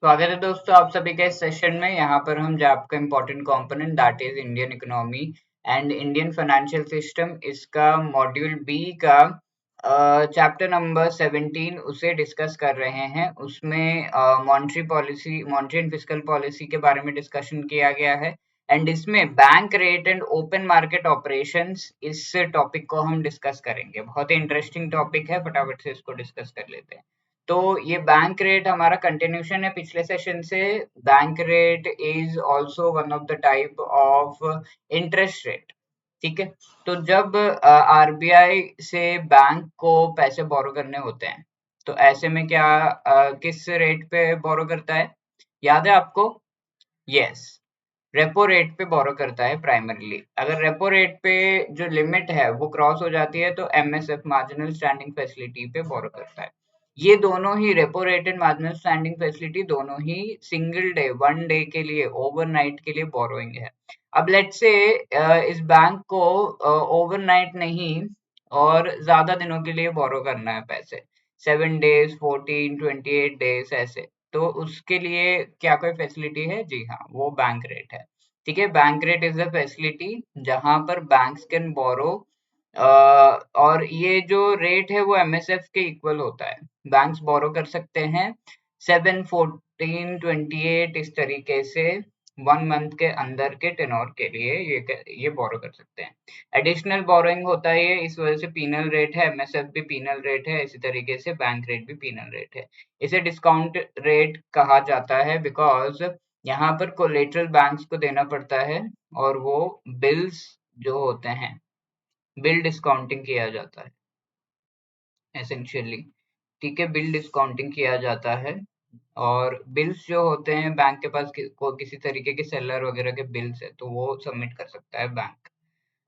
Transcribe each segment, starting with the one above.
स्वागत है दोस्तों आप सभी के इस सेशन में। यहाँ पर हम जो आपका important component that is Indian economy and Indian financial system, इसका मॉड्यूल बी का चैप्टर नंबर 17 उसे डिस्कस कर रहे हैं। उसमें monetary policy, monetary and fiscal policy के बारे में डिस्कशन किया गया है एंड इसमें bank rate and open market operations, इस टॉपिक को हम डिस्कस करेंगे। बहुत ही इंटरेस्टिंग टॉपिक है, फटाफट से इसको डिस्कस कर लेते हैं। तो ये बैंक रेट हमारा कंटिन्यूशन है पिछले सेशन से। Bank rate is also one of the type of interest rate. ठीक है, तो जब आरबीआई से बैंक को पैसे बोरो करने होते हैं तो ऐसे में क्या किस रेट पे बोरो करता है, याद है आपको? यस, रेपो रेट पे बोरो करता है प्राइमरीली। अगर रेपो रेट पे जो लिमिट है वो क्रॉस हो जाती है तो एमएसएफ, मार्जिनल स्टैंडिंग फैसिलिटी पे बोरो करता है। ये दोनों ही repo rate and marginal standing facility दोनों ही सिंगल डे, वन डे के लिए, ओवरनाइट के लिए बोरोइंग है। अब लेट्स से इस बैंक को ओवरनाइट नहीं और ज्यादा दिनों के लिए बोरो करना है पैसे, 7 डेज, 14, 28 डेज ऐसे। तो उसके लिए क्या कोई फैसिलिटी है? जी हाँ, वो बैंक रेट है। ठीक है, bank rate is a facility जहां पर बैंक्स कैन बोरो, और ये जो रेट है वो एमएसएफ के इक्वल होता है। बैंक्स बोरो कर सकते हैं 7, 14, 28 इस तरीके से 1 मंथ के अंदर के टेनोर के लिए ये बोरो कर सकते हैं। एडिशनल बोरोइंग होता है ये, इस वजह से पीनल रेट है, एमएसएफ भी पीनल रेट है, इसी तरीके से बैंक रेट भी पीनल रेट है। इसे डिस्काउंट रेट कहा जाता है बिकॉज यहाँ पर कोलेटरल बैंक्स को देना पड़ता है और वो बिल्स जो होते हैं, बिल डिस्काउंटिंग किया जाता है एसेंशियली। ठीक है, बिल डिस्काउंटिंग किया जाता है और बिल्स जो होते हैं बैंक के पास किसी तरीके के सेलर वगैरह के बिल्स है तो वो सबमिट कर सकता है बैंक।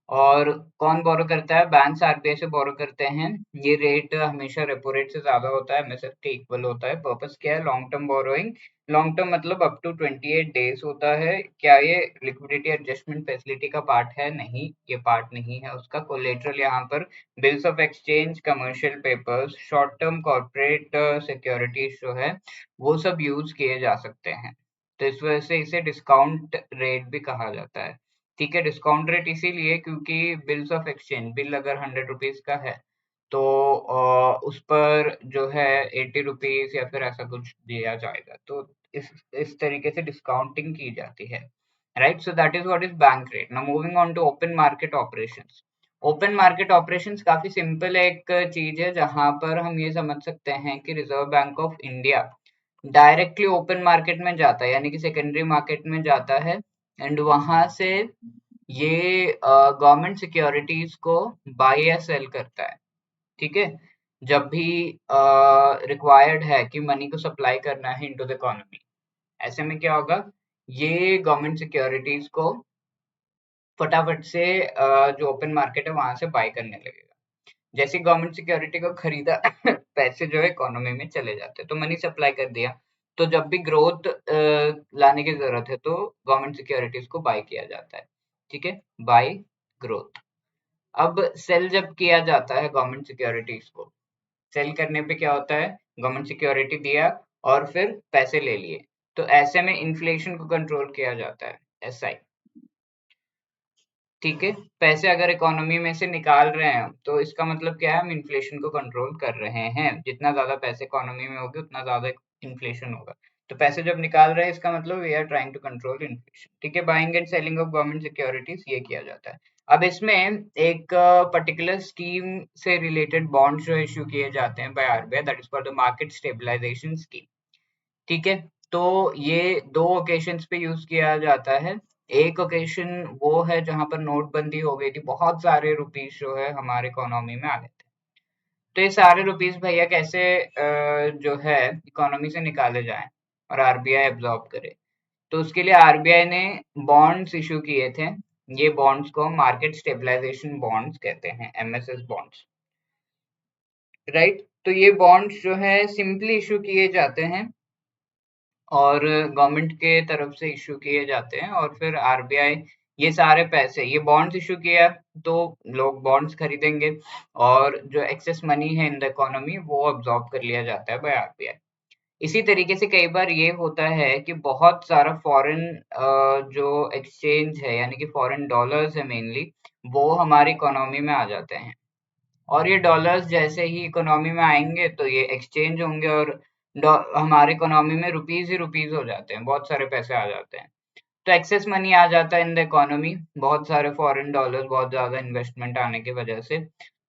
और कौन बोरो करता है? बैंक्स आरबीआई से बोरो करते हैं। ये रेट हमेशा रेपो रेट से ज्यादा होता है, एमएसएफ के इक्वल होता है। पर्पस क्या है? Long term borrowing. Long term मतलब अप टू 28 डेज होता है। क्या ये लिक्विडिटी एडजस्टमेंट फैसिलिटी का पार्ट है? नहीं, ये पार्ट नहीं है उसका। कोलेटरल यहाँ पर bills of exchange, commercial papers, short term corporate securities जो है वो सब यूज किए जा सकते हैं। तो इस वजह से इसे डिस्काउंट रेट भी कहा जाता है। ठीक है, डिस्काउंट रेट इसीलिए क्योंकि बिल्स ऑफ एक्सचेंज, बिल अगर 100 रुपीज का है तो उस पर जो है 80 रुपीज या फिर ऐसा कुछ दिया जाएगा। तो इस तरीके से डिस्काउंटिंग की जाती है। Right, so that is what is bank rate. Now moving on to open market operations. Open market operations काफी सिंपल एक चीज है जहां पर हम ये समझ सकते हैं कि reserve bank of India directly open market में जाता है, यानी कि सेकेंडरी मार्केट में जाता है एंड वहां से ये गवर्नमेंट सिक्योरिटीज को बाय या सेल करता है। ठीक है, जब भी रिक्वायर्ड है कि मनी को सप्लाई करना है इनटू द इकोनॉमी, ऐसे में क्या होगा? ये गवर्नमेंट सिक्योरिटीज को फटाफट से जो ओपन मार्केट है वहां से बाय करने लगेगा। जैसे गवर्नमेंट सिक्योरिटी को खरीदा पैसे जो है इकोनॉमी में चले जाते हैं, तो मनी सप्लाई कर दिया। तो जब भी ग्रोथ लाने की जरूरत है तो गवर्नमेंट सिक्योरिटीज को बाय किया जाता है। ठीक है, बाय ग्रोथ। अब सेल जब किया जाता है गवर्नमेंट सिक्योरिटीज को, सेल करने पे क्या होता है? गवर्नमेंट सिक्योरिटी दिया और फिर पैसे ले लिए, तो ऐसे में इन्फ्लेशन को कंट्रोल किया जाता है, एसआई। ठीक है, पैसे अगर इकोनॉमी में से निकाल रहे हैं तो इसका मतलब क्या है? हम इन्फ्लेशन को कंट्रोल कर रहे हैं। जितना ज्यादा पैसे इकोनॉमी में होंगे उतना ज्यादा इन्फ्लेशन होगा। तो पैसे जब निकाल रहे हैं इसका मतलब we are trying to control inflation. ठीक है, buying and selling of government securities ये किया जाता है। अब इसमें एक पर्टिकुलर स्कीम से रिलेटेड बॉन्ड्स जो इश्यू किए जाते हैं by RBI, that is called the market stabilisation scheme. ठीक है, तो ये दो ओकेशंस पे यूज किया जाता है। एक ओकेशन वो है जहां पर नोटबंदी हो गई थी, बहुत सारे रुपीस जो है हमारे इकोनॉमी में आ गए थे। तो ये सारे रुपीस भैया कैसे जो है इकोनॉमी से निकाले जाएं और आरबीआई एब्जॉर्ब करे? तो उसके लिए आरबीआई ने बॉन्ड्स इशू किए थे। ये बॉन्ड्स को मार्केट स्टेबलाइजेशन बॉन्ड्स कहते हैं, एमएसएस बॉन्ड्स। राइट, तो ये बॉन्ड्स जो है सिंपली इशू किए जाते हैं और गवर्नमेंट के तरफ से इशू किए जाते हैं और फिर आरबीआई ये सारे पैसे, ये बॉन्ड्स इशू किया तो लोग बॉन्ड्स खरीदेंगे और जो एक्सेस मनी है इन द इकोनॉमी वो अब्सॉर्ब कर लिया जाता है बाय आरबीआई। इसी तरीके से कई बार ये होता है कि बहुत सारा फॉरेन जो एक्सचेंज है यानी कि फॉरेन डॉलर्स है मेनली, वो हमारी इकोनॉमी में आ जाते हैं। और ये डॉलर्स जैसे ही इकोनॉमी में आएंगे तो ये एक्सचेंज होंगे और हमारे इकोनॉमी में रुपीज ही रुपीज हो जाते हैं, बहुत सारे पैसे आ जाते हैं। तो एक्सेस मनी आ जाता है इन द इकोनॉमी, बहुत सारे फॉरेन डॉलर्स, बहुत ज्यादा इन्वेस्टमेंट आने की वजह से।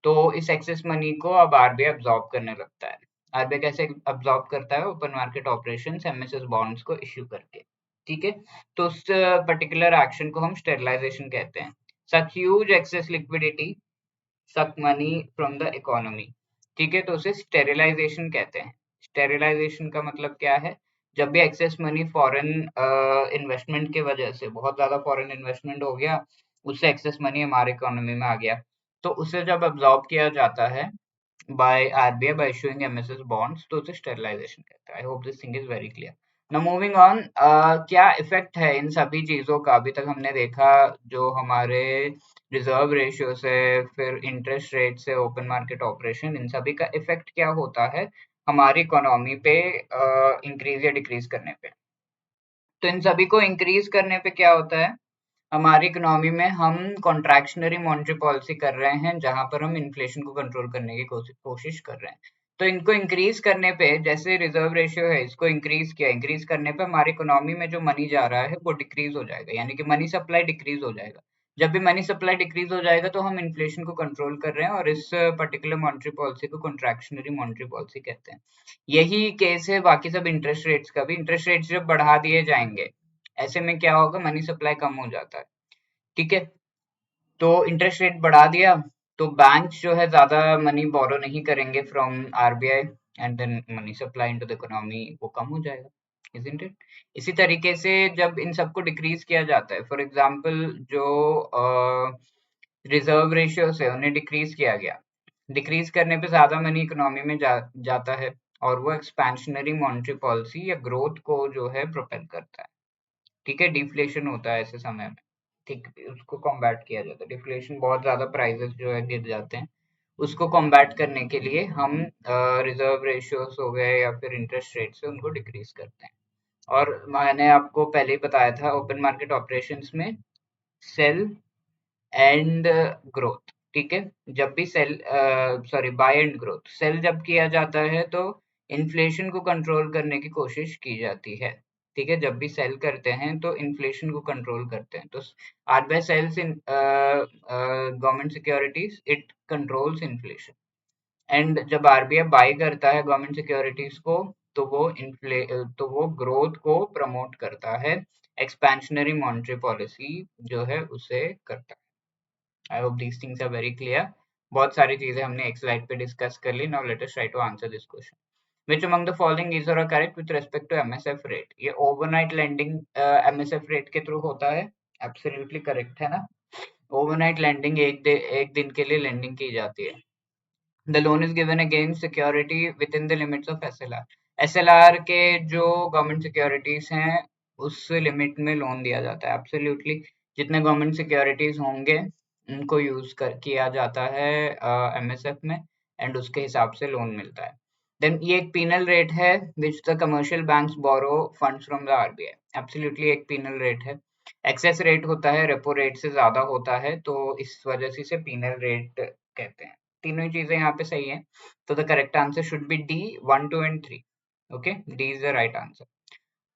तो इस एक्सेस मनी को अब आरबीआई अब्सॉर्ब करने लगता है। आरबीआई कैसे अब्सॉर्ब करता है? Open market operations, MSS bonds को इश्यू करके। ठीक है, तो उस पर्टिकुलर एक्शन को हम स्टेरलाइजेशन कहते हैं। सच ह्यूज एक्सेस लिक्विडिटी सक मनी फ्रॉम द इकोनॉमी। ठीक है, तो उसे स्टेरिलाइजेशन कहते हैं। स्टेरिलाइजेशन का मतलब क्या है? जब भी एक्सेस मनी फॉरेन इन्वेस्टमेंट की वजह से, बहुत ज्यादा फॉरेन इन्वेस्टमेंट हो गया, उससे एक्सेस मनी हमारे इकोनॉमी में आ गया, तो उसे जब अब्सॉर्ब किया जाता है by RBI by issuing MSS bonds, तो उसे स्टेरिलाइजेशन कहते हैं। I hope this thing is very clear. Now moving on, क्या इफेक्ट है इन सभी चीजों का? अभी तक हमने देखा जो हमारे रिजर्व रेशियो से, फिर इंटरेस्ट रेट से, ओपन मार्केट ऑपरेशन, इन सभी का इफेक्ट क्या होता है हमारी इकोनॉमी पे इंक्रीज या डिक्रीज करने पे। तो इन सभी को इंक्रीज करने पे क्या होता है? हमारी इकोनॉमी में हम कॉन्ट्रैक्शनरी मॉनेटरी पॉलिसी कर रहे हैं, जहां पर हम इन्फ्लेशन को कंट्रोल करने की कोशिश कर रहे हैं। तो इनको इंक्रीज करने पे, जैसे रिजर्व रेशियो है, इसको इंक्रीज किया, इंक्रीज करने पे हमारी इकोनॉमी में जो मनी जा रहा है वो डिक्रीज हो जाएगा, यानी कि मनी सप्लाई डिक्रीज हो जाएगा। जब भी मनी सप्लाई डिक्रीज हो जाएगा तो हम इन्फ्लेशन को कंट्रोल कर रहे हैं, और इस पर्टिकुलर मॉनेटरी पॉलिसी को कॉन्ट्रैक्शनरी मॉनेटरी पॉलिसी कहते हैं। यही केस है बाकी सब इंटरेस्ट रेट्स का भी। इंटरेस्ट रेट्स जब बढ़ा दिए जाएंगे, ऐसे में क्या होगा? मनी सप्लाई कम हो जाता है। ठीक है, तो इंटरेस्ट रेट बढ़ा दिया तो बैंक जो है ज्यादा मनी बोरो नहीं करेंगे from RBI, and then money supply into the economy वो कम हो जाएगा, इजंट इट? इसी तरीके से जब इन सबको डिक्रीज किया जाता है, फॉर एग्जांपल जो रिजर्व रेशियो से उन्हें डिक्रीज किया गया, डिक्रीज करने पे ज्यादा मनी इकोनॉमी में जाता है, और वो एक्सपेंशनरी मॉनेटरी पॉलिसी या ग्रोथ को जो है प्रोपेल करता है। ठीक है, डिफ्लेशन होता है ऐसे समय में। ठीक, उसको कॉम्बैट किया जाता है। डिफ्लेशन, बहुत ज्यादा प्राइसेस जो है गिर जाते हैं, उसको कॉम्बैट करने के लिए हम रिजर्व रेशियोस हो गए या फिर इंटरेस्ट रेट से उनको डिक्रीज करते हैं। और मैंने आपको पहले ही बताया था, ओपन मार्केट ऑपरेशंस में सेल एंड ग्रोथ। ठीक है, जब भी sell, sorry, buy and growth, sell जब किया जाता है तो इन्फ्लेशन को कंट्रोल करने की कोशिश की जाती है। ठीक है, जब भी सेल करते हैं तो इन्फ्लेशन को कंट्रोल करते हैं। तो RBI sells in government securities, it controls inflation. And जब आरबीआई बाय करता है गवर्नमेंट सिक्योरिटीज को, तो वो ग्रोथ को प्रमोट करता है, एक्सपेंशनरी मॉनेटरी पॉलिसी जो है उसे करता है। I hope these things are very clear. बहुत सारी चीजें हमने एक स्लाइड पे डिस्कस कर ली। Now let us try to answer this question. Which among the following is or are correct with respect to MSF rate? ये ओवरनाइट लैंडिंग MSF रेट के थ्रू होता है। एब्सोल्युटली करेक्ट है ना? ओवरनाइट लैंडिंग, एक दिन के लिए लैंडिंग की जाती है। The loan is given against security within the limits of SLR. SLR के जो गवर्नमेंट सिक्योरिटीज हैं उस लिमिट में लोन दिया जाता है। एब्सोल्युटली, जितने गवर्नमेंट सिक्योरिटीज होंगे उनको यूज कर किया जाता है एमएसएफ में, एंड उसके हिसाब से लोन मिलता है। देन ये एक पीनल रेट है which the commercial banks borrow funds from the RBI. Absolutely एक पीनल रेट है। एक्सेस रेट होता है, रेपो रेट से ज्यादा होता है, तो इस वजह से इसे पीनल रेट कहते हैं। तीनों ही चीजें यहाँ पे सही है, तो the correct answer should be D, 1, 2 and 3। Okay, D is the right answer.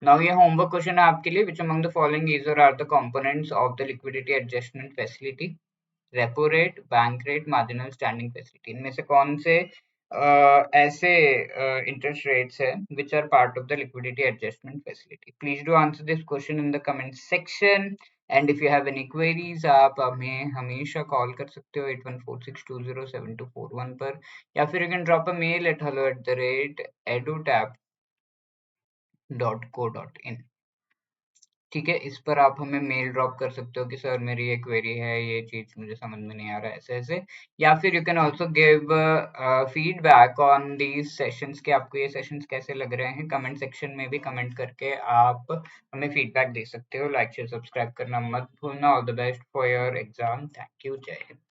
Now ये होमवर्क क्वेश्चन है आपके लिए। Which among the following is or are the components of the liquidity adjustment facility? Repo rate, bank rate, marginal standing facility. इनमें से कौन से ऐसे interest rates है which are part of the liquidity adjustment facility? Please do answer this question in the comment section. And if you have any queries, आप हमें हमेशा call कर सकते हो 8146207241 पर, या फिर you can drop a mail at hello@edutap.co.in। ठीक है, इस पर आप हमें मेल ड्रॉप कर सकते हो कि सर मेरी ये क्वेरी है, ये चीज मुझे समझ में नहीं आ रहा है, ऐसे ऐसे। या फिर you can also give feedback on these sessions, कि आपको ये सेशंस कैसे लग रहे हैं। कमेंट सेक्शन में भी कमेंट करके आप हमें फीडबैक दे सकते हो। लाइक शेयर सब्सक्राइब करना मत भूलना। All the best for your exam. Thank you. जय हिंद।